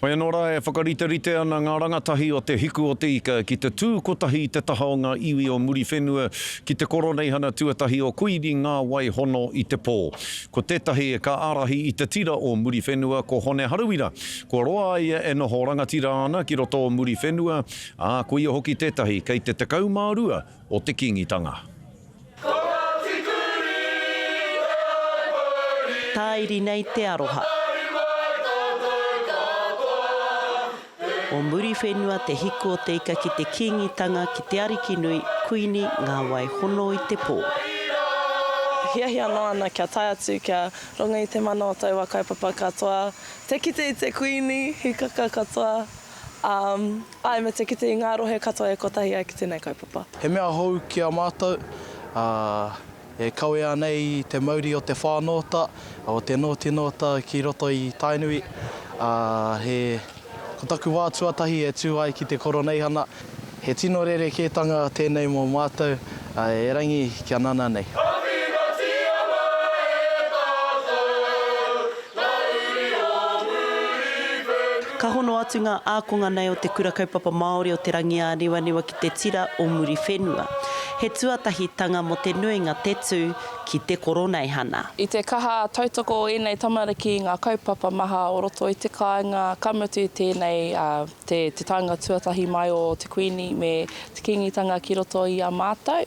Hoi anō rā, e whakarite ana ngā rangatahi o te hiku o te ika ki te tū kotahi i te taha o ngā iwi o muri whenua ki te koroneihana tuatahi o kuiri ngā wai hono i te pō. Ko tētahi e ka arahi i te tira o muri whenua ko Hone Harawira. Ko roa ia e noho rangatira ana ki roto o muri whenua, ko ia hoki tētahi kei te tekau mārua o te kingitanga. Tāiri nei te aroha. O muri whenua te hiku o te ika ki te kingitanga ki te ariki nui kuini ngā wai hono i te pō. Hiahia no ana kia tai atu kia ronga i te mana o tau wa kaipapa katoa. Te kite i te kuini, hikaka katoa. Ai me te kite i ngā rohe katoa e kotahi ai ki tēnei kaipapa. He mea hou ki a mātou. E kauea nei te mauri o te whānota, o te nōtinota ki roto i Tainui. Ko taku wā tuatahi e tū ai ki te koroneihana. He tino rerekētanga tēnei mō mātou, e rangi kia nana nei. Ka hono atu ngā ākonga nei o te kura kaupapa Māori o te rangi a niwa ki te tira o muri whenua. He tuatahitanga mo te nuinga te tū ki te koroneihana. I te kaha tautoko o ēnei tamariki ngā kaupapa maha o roto i te kāinga, kamutu i tēnei te taonga tuatahi mai o te kuini me te kingitanga ki roto i a mātou.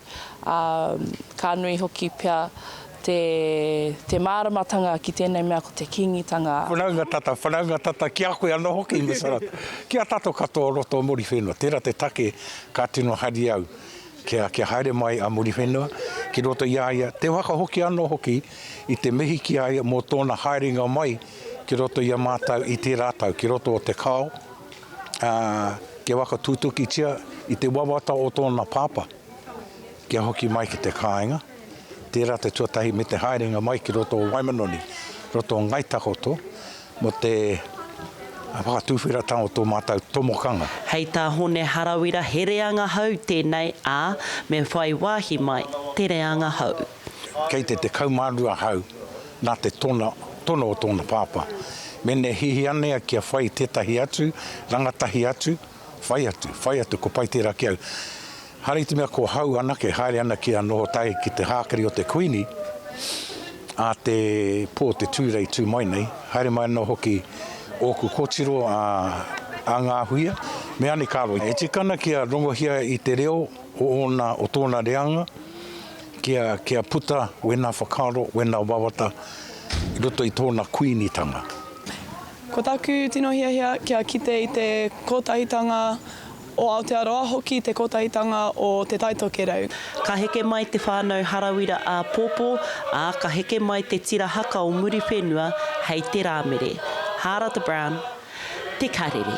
Ka nui hoki pia te māramatanga ki tēnei mea ko te kingitanga. Whanaunga tata, ki a koe anō hoki i Mesaratu. Ki a tato katoa roto o muri whenua, tērā te take ka tino hari au. Kia haere mai a muri whenua, ki roto i aia, te waka hoki anō hoki i te mihi ki aia mō tōna haerenga mai ki roto i a mātau i te rātau, ki roto o te kao. Kia waka tūtuki tia i te wawata o tōna pāpa, kia hoki mai ki te kāinga. Tērā te tuatahi me te haerenga mai ki roto o Waimanoni, roto o Ngaitakoto, mo te whakatūwhira tau tō mātou tomokanga. Hei tā Hone Harawira he reanga hau tēnei me whai wāhi mai te reanga hau. Kei te kaumārua hau, nā te tono o tōna pāpa. Mene hihi anea kia whai tētahi atu, rangatahi atu, whai atu, ko pai tērā ki au. Hari te mea ko hau ana ke haere ana ki anoho tai ki te hākari o te kuini, a te pō te tūrei tū mai nei, haere mai anō hoki oku kōtiro a ngā huia, me ane kāro. E tikana kia rongohia i te reo o tōna reanga, kia puta wena whakaro, wena wawata, i roto i tōna kuinitanga. Ko taku tino hiahia kia kite i te kotahitanga o Aotearoa hoki te kotahitanga o te Taitokerau. Ka heke mai te whānau Harawira a Pōpō, ka heke mai te tira haka o muri whenua hei te rāmere. Harata Brown, te karere.